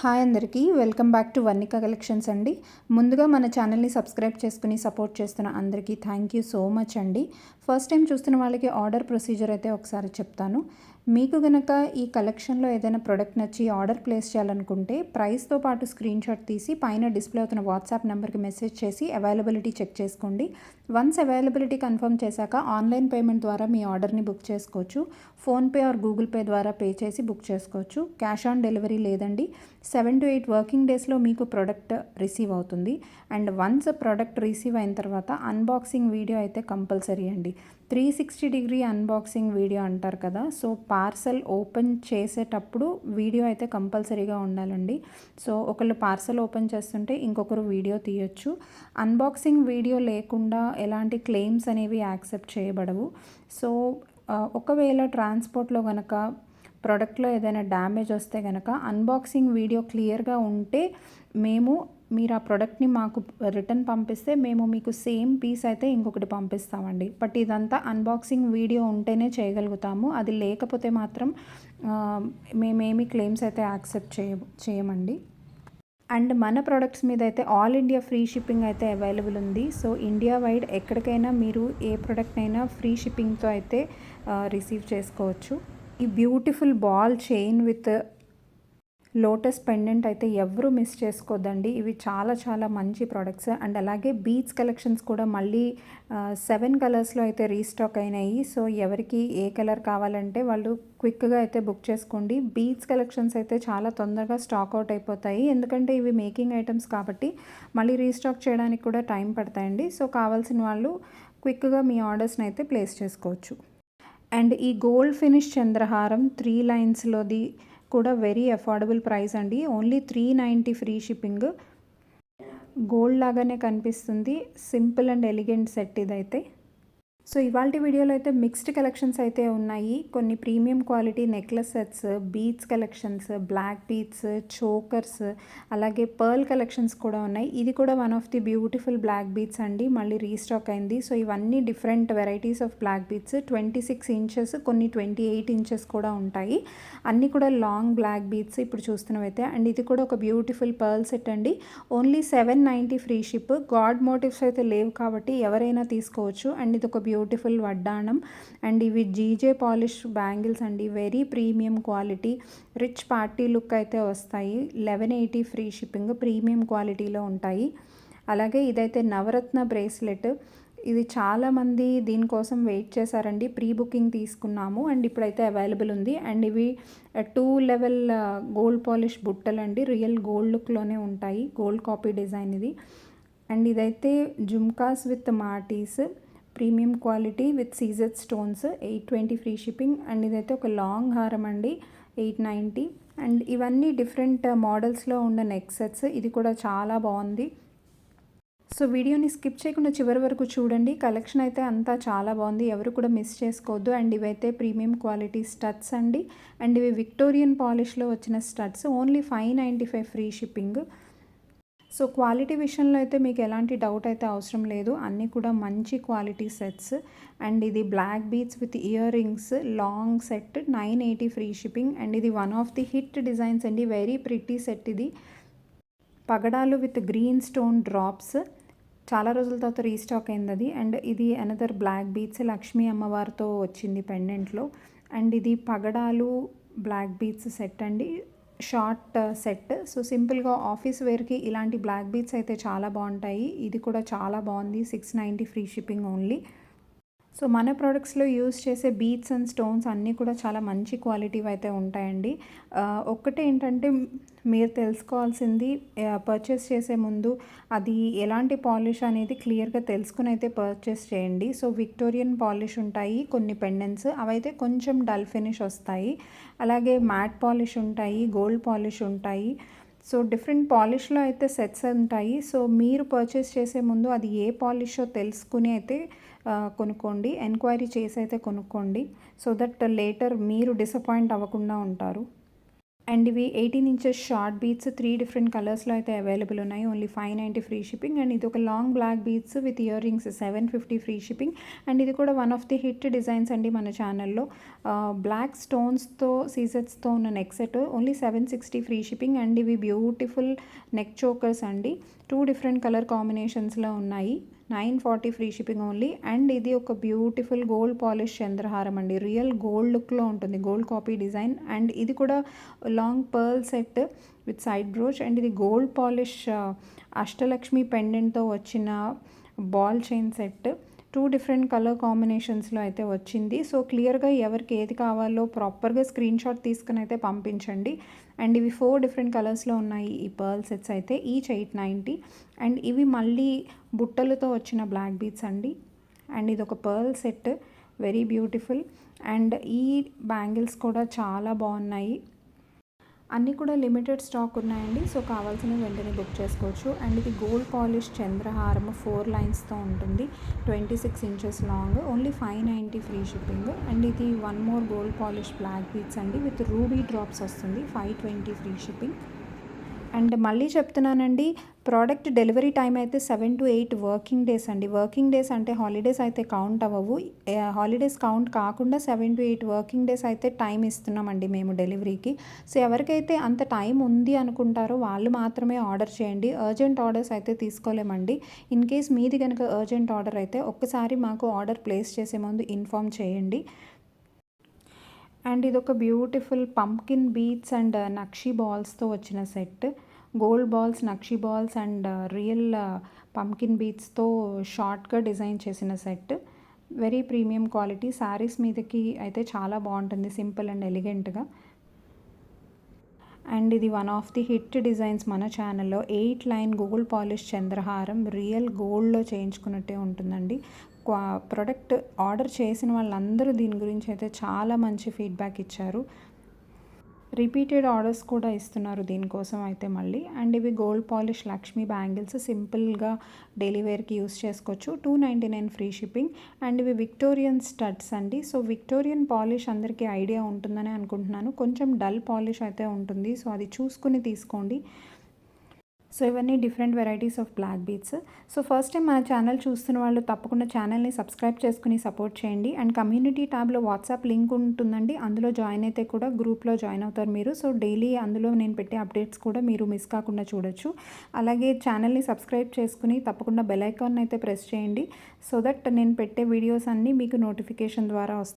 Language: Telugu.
హాయ్ అందరికీ welcome back to Varnika collections అండి. ముందుగా మన ఛానల్ని సబ్స్క్రైబ్ చేసుకుని సపోర్ట్ చేస్తున్న అందరికీ థ్యాంక్ యూ సో మచ్ అండి. ఫస్ట్ టైం చూస్తున్న వాళ్ళకి ఆర్డర్ ప్రొసీజర్ అయితే ఒకసారి చెప్తాను. మీకు గనక ఈ కలెక్షన్లో ఏదైనా ప్రోడక్ట్ నచ్చి ఆర్డర్ ప్లేస్ చేయాలనుకుంటే ప్రైస్తో పాటు స్క్రీన్ షాట్ తీసి పైన డిస్ప్లే అవుతున్న వాట్సాప్ నెంబర్కి మెసేజ్ చేసి అవైలబిలిటీ చెక్ చేసుకోండి. వన్స్ అవైలబిలిటీ కన్ఫర్మ్ చేశాక ఆన్లైన్ పేమెంట్ ద్వారా మీ ఆర్డర్ని బుక్ చేసుకోవచ్చు. ఫోన్పే ఆర్ గూగుల్ పే ద్వారా పే చేసి బుక్ చేసుకోవచ్చు. క్యాష్ ఆన్ డెలివరీ లేదండి. 7 to 8 వర్కింగ్ డేస్లో మీకు ప్రోడక్ట్ రిసీవ్ అవుతుంది. అండ్ వన్స్ ప్రోడక్ట్ రిసీవ్ అయిన తర్వాత అన్బాక్సింగ్ వీడియో అయితే కంపల్సరీ అండి. 360 అన్బాక్సింగ్ వీడియో అంటారు కదా, సో పార్సల్ ఓపెన్ చేసేటప్పుడు వీడియో అయితే కంపల్సరీగా ఉండాలండి. సో ఒకళ్ళు పార్సల్ ఓపెన్ చేస్తుంటే ఇంకొకరు వీడియో తీయొచ్చు. అన్బాక్సింగ్ వీడియో లేకుండా ఎలాంటి క్లెయిమ్స్ అనేవి యాక్సెప్ట్ చేయబడవు. సో ఒకవేళ ట్రాన్స్పోర్ట్లో కనుక ప్రోడక్ట్లో ఏదైనా డ్యామేజ్ వస్తే కనుక అన్బాక్సింగ్ వీడియో క్లియర్గా ఉంటే మీరు ఆ ప్రోడక్ట్ని మాకు రిటర్న్ పంపిస్తే మేము మీకు సేమ్ పీస్ అయితే ఇంకొకటి పంపిస్తామండి. బట్ ఇదంతా అన్బాక్సింగ్ వీడియో ఉంటేనే చేయగలుగుతాము. అది లేకపోతే మాత్రం మేమేమి క్లెయిమ్స్ అయితే యాక్సెప్ట్ చేయమండి. అండ్ మన ప్రోడక్ట్స్ మీద అయితే ఆల్ ఇండియా ఫ్రీ షిప్పింగ్ అయితే అవైలబుల్ ఉంది. సో ఇండియా వైడ్ ఎక్కడికైనా మీరు ఏ ప్రోడక్ట్ అయినా ఫ్రీ షిప్పింగ్తో అయితే రిసీవ్ చేసుకోవచ్చు. ఈ beautiful ball chain with lotus pendant అయితే ఎవరు మిస్ చేసుకోవద్దండి. ఇవి చాలా చాలా మంచి ప్రోడక్ట్స్. అండ్ అలాగే బీడ్స్ కలెక్షన్స్ కూడా మళ్ళీ 7 కలర్స్లో అయితే రీస్టాక్ అయినాయి. సో ఎవరికి ఏ కలర్ కావాలంటే వాళ్ళు క్విక్గా అయితే బుక్ చేసుకోండి. బీడ్స్ కలెక్షన్స్ అయితే చాలా తొందరగా స్టాక్ అవుట్ అయిపోతాయి, ఎందుకంటే ఇవి మేకింగ్ ఐటమ్స్ కాబట్టి మళ్ళీ రీస్టాక్ చేయడానికి కూడా టైం పడతాయండి. సో కావాల్సిన వాళ్ళు క్విక్గా మీ ఆర్డర్స్ని అయితే ప్లేస్ చేసుకోవచ్చు. అండ్ ఈ గోల్డ్ ఫినిష్ చంద్రహారం 3 లైన్స్లోది కూడా వెరీ అఫోర్డబుల్ ప్రైస్ అండి. Only 390 free shipping. గోల్డ్ లాగానే కనిపిస్తుంది. సింపుల్ అండ్ ఎలిగెంట్ సెట్ ఇదైతే. సో ఇవాల్టి వీడియోలో అయితే మిక్స్డ్ కలెక్షన్స్ అయితే ఉన్నాయి. కొన్ని premium quality necklace sets, beads collections, black beads, chokers, అలాగే పర్ల్ కలెక్షన్స్ కూడా ఉన్నాయి. ఇది కూడా one of the beautiful black beads అండి, మళ్ళీ రీస్టాక్ అయింది. సో ఇవన్నీ different varieties of black beads. 26 inches, కొన్ని 28 ఇంచెస్ కూడా ఉంటాయి. అన్నీ కూడా లాంగ్ బ్లాక్ బీడ్స్ ఇప్పుడు చూస్తున్నవైతే. అండ్ ఇది కూడా ఒక బ్యూటిఫుల్ పర్ల్ సెట్ అండి. Only 790 free ship. God motives అయితే లేవు కాబట్టి ఎవరైనా తీసుకోవచ్చు. అండ్ ఇది ఒక బ్యూటిఫుల్ వడ్డాణం. అండ్ ఇవి జీజే పాలిష్ బ్యాంగిల్స్ అండి, very premium quality, rich party look అయితే వస్తాయి. 1180 ఫ్రీ షిప్పింగ్, ప్రీమియం క్వాలిటీలో ఉంటాయి. అలాగే ఇదైతే నవరత్న బ్రేస్లెట్. ఇది చాలామంది దీనికోసం వెయిట్ చేశారండి. ప్రీ బుకింగ్ తీసుకున్నాము అండ్ ఇప్పుడైతే అవైలబుల్ ఉంది. అండ్ ఇవి 2 లెవెల్ గోల్డ్ పాలిష్ బుట్టలండి, రియల్ గోల్డ్ లుక్లోనే ఉంటాయి. గోల్డ్ కాపీ డిజైన్ ఇది. అండ్ ఇదైతే జుమ్కాస్ విత్ మాటీస్, premium quality with CZ stones, 820 free shipping. And ఇదైతే ఒక లాంగ్ హారం అండి, 890. అండ్ ఇవన్నీ డిఫరెంట్ మోడల్స్లో ఉన్న నెక్ సెట్స్. ఇది కూడా చాలా బాగుంది. సో వీడియోని స్కిప్ చేయకుండా చివరి వరకు చూడండి. కలెక్షన్ అయితే అంతా చాలా బాగుంది, ఎవరు కూడా మిస్ చేసుకోవద్దు. అండ్ ఇవైతే ప్రీమియం క్వాలిటీ స్టడ్స్ అండి. అండ్ ఇవి విక్టోరియన్ పాలిష్లో వచ్చిన studs. Only 595 free shipping. So quality విషయంలో అయితే మీకు ఎలాంటి డౌట్ అయితే అవసరం లేదు, అన్నీ కూడా మంచి క్వాలిటీ సెట్స్. అండ్ ఇది black beads with earrings long set, 980 free shipping. And ఇది one of the hit designs అండి, వెరీ ప్రిటీ సెట్ ఇది. పగడాలు విత్ గ్రీన్ స్టోన్ డ్రాప్స్, చాలా రోజుల తర్వాత రీస్టాక్ అయింది అది. అండ్ ఇది అనదర్ బ్లాక్ బీడ్స్, లక్ష్మీ అమ్మవారితో వచ్చింది పెండెంట్లో. అండ్ ఇది పగడాలు బ్లాక్ బీడ్స్ సెట్ అండి, షార్ట్ సెట్. సో సింపుల్గా ఆఫీస్ వేర్కి ఇలాంటి బ్లాక్ బీడ్స్ అయితే చాలా బాగుంటాయి. ఇది కూడా చాలా బాగుంది, 690 ఫ్రీ షిప్పింగ్ ఓన్లీ. సో మన ప్రోడక్ట్స్లో యూజ్ చేసే బీడ్స్ అండ్ స్టోన్స్ అన్నీ కూడా చాలా మంచి క్వాలిటీవి అయితే ఉంటాయండి. ఒక్కటే ఏంటంటే మీరు తెలుసుకోవాల్సింది, పర్చేస్ చేసే ముందు అది ఎలాంటి పాలిష్ అనేది క్లియర్గా తెలుసుకుని అయితే పర్చేస్ చేయండి. సో విక్టోరియన్ పాలిష్ ఉంటాయి కొన్ని పెండెంట్స్, అవైతే కొంచెం డల్ ఫినిష్ వస్తాయి. అలాగే మ్యాట్ పాలిష్ ఉంటాయి, గోల్డ్ పాలిష్ ఉంటాయి. సో డిఫరెంట్ పాలిష్లో అయితే సెట్స్ ఉంటాయి. సో మీరు పర్చేస్ చేసే ముందు అది ఏ పాలిషో తెలుసుకుని అయితే కొనుక్కోండి, ఎంక్వైరీ చేసి అయితే కొనుక్కోండి. సో దట్ లేటర్ మీరు డిసప్పాయింట్ అవ్వకుండా ఉంటారు. అండ్ ఇవి 18 ఇంచెస్ షార్ట్ బీడ్స్ 3 డిఫరెంట్ కలర్స్లో అయితే అవైలబుల్ ఉన్నాయి. Only 590 free shipping. అండ్ ఇది ఒక long black beads with earrings 750 free shipping. And ఇది కూడా one of the hit designs అండి మన ఛానల్లో. బ్లాక్ స్టోన్స్తో సీజెట్స్తో ఉన్న neck set only 760 free shipping. And ఇవి బ్యూటిఫుల్ నెక్ చోకర్స్ అండి. 2 డిఫరెంట్ కలర్ కాంబినేషన్స్లో ఉన్నాయి. 940 ఫ్రీ షిప్పింగ్ ఓన్లీ. అండ్ ఇది ఒక బ్యూటిఫుల్ గోల్డ్ పాలిష్ చంద్రహారం అండి. రియల్ గోల్డ్ లుక్లో ఉంటుంది, గోల్డ్ కాపీ డిజైన్. అండ్ ఇది కూడా long pearl set with side brooch. And ఇది గోల్డ్ పాలిష్ అష్టలక్ష్మి పెండెంట్తో వచ్చిన ball chain set. 2 different colour కాంబినేషన్స్లో అయితే వచ్చింది. సో క్లియర్గా ఎవరికి ఏది కావాలో ప్రాపర్గా స్క్రీన్ షాట్ తీసుకుని అయితే పంపించండి. అండ్ ఇవి 4 డిఫరెంట్ కలర్స్లో ఉన్నాయి ఈ పర్ల్ సెట్స్ అయితే. ఈచ్ 890. అండ్ ఇవి మళ్ళీ బుట్టలతో వచ్చిన బ్లాక్ బీడ్స్ అండి. అండ్ ఇది ఒక pearl set, very beautiful. And ఈ బ్యాంగిల్స్ కూడా చాలా బాగున్నాయి. అన్నీ కూడా లిమిటెడ్ స్టాక్ ఉన్నాయండి. సో కావాల్సిన వెంటనే బుక్ చేసుకోవచ్చు. అండ్ ఇది గోల్డ్ పాలిష్ చంద్రహారం 4 లైన్స్తో ఉంటుంది. 26 inches long, only 590 free shipping. And ఇది one more gold polish black beads అండి విత్ రూబీ డ్రాప్స్ వస్తుంది. 520 ఫ్రీ షిప్పింగ్. అండ్ మళ్ళీ చెప్తున్నానండి, ప్రోడక్ట్ డెలివరీ టైం అయితే 7 to 8 వర్కింగ్ డేస్ అండి. వర్కింగ్ డేస్ అంటే హాలిడేస్ అయితే కౌంట్ అవ్వవు. హాలిడేస్ కౌంట్ కాకుండా 7 to 8 వర్కింగ్ డేస్ అయితే టైం ఇస్తున్నామండి మేము డెలివరీకి. సో ఎవరికైతే అంత టైం ఉంది అనుకుంటారో వాళ్ళు మాత్రమే ఆర్డర్ చేయండి. అర్జెంట్ ఆర్డర్స్ అయితే తీసుకోలేమండి. ఇన్ కేస్ మీది కనుక అర్జెంట్ ఆర్డర్ అయితే ఒక్కసారి మాకు ఆర్డర్ ప్లేస్ చేసే ముందు ఇన్ఫామ్ చేయండి. అండ్ ఇదొక బ్యూటిఫుల్ పంప్కిన్ బీడ్స్ అండ్ నక్షి బాల్స్తో వచ్చిన సెట్. గోల్డ్ బాల్స్, నక్షి బాల్స్ అండ్ రియల్ పంప్కిన్ బీడ్స్తో షార్ట్గా డిజైన్ చేసిన సెట్. Very premium quality. శారీస్ మీదకి అయితే చాలా బాగుంటుంది, సింపుల్ అండ్ ఎలిగెంట్గా. అండ్ ఇది one of the hit designs మన ఛానల్లో. 8 లైన్ గోల్డ్ పాలిష్ చంద్రహారం రియల్ గోల్డ్లో చేయించుకున్నట్టే ఉంటుందండి. ప్రోడక్ట్ ఆర్డర్ చేసిన వాళ్ళందరూ దీని గురించి అయితే చాలా మంచి ఫీడ్బ్యాక్ ఇచ్చారు. రిపీటెడ్ ఆర్డర్స్ కూడా ఇస్తున్నారు దీనికోసం అయితే మళ్ళీ. అండ్ ఇవి గోల్డ్ పాలిష్ లక్ష్మీ బ్యాంగిల్స్, సింపుల్గా డైలీ వేర్కి యూస్ చేసుకోవచ్చు. 299 ఫ్రీ షిప్పింగ్. అండ్ ఇవి విక్టోరియన్ స్టడ్స్ అండి. సో విక్టోరియన్ పాలిష్ అందరికీ ఐడియా ఉంటుందని అనుకుంటున్నాను. కొంచెం డల్ పాలిష్ అయితే ఉంటుంది, సో అది చూసుకుని తీసుకోండి. సో ఇవన్నీ different varieties of black beads. So first time మన ఛానల్ చూస్తున్న వాళ్ళు తప్పకుండా ఛానల్ని సబ్స్క్రైబ్ చేసుకుని సపోర్ట్ చేయండి. అండ్ కమ్యూనిటీ ట్యాబ్లో వాట్సాప్ లింక్ ఉంటుందండి, అందులో జాయిన్ అయితే కూడా గ్రూప్లో జాయిన్ అవుతారు మీరు. సో డైలీ అందులో నేను పెట్టే అప్డేట్స్ కూడా మీరు మిస్ కాకుండా చూడొచ్చు. అలాగే ఛానల్ని సబ్స్క్రైబ్ చేసుకుని తప్పకుండా బెల్ ఐకాన్ అయితే ప్రెస్ చేయండి, సో దట్ నేను పెట్టే వీడియోస్ అన్నీ మీకు నోటిఫికేషన్ ద్వారా వస్తాయి.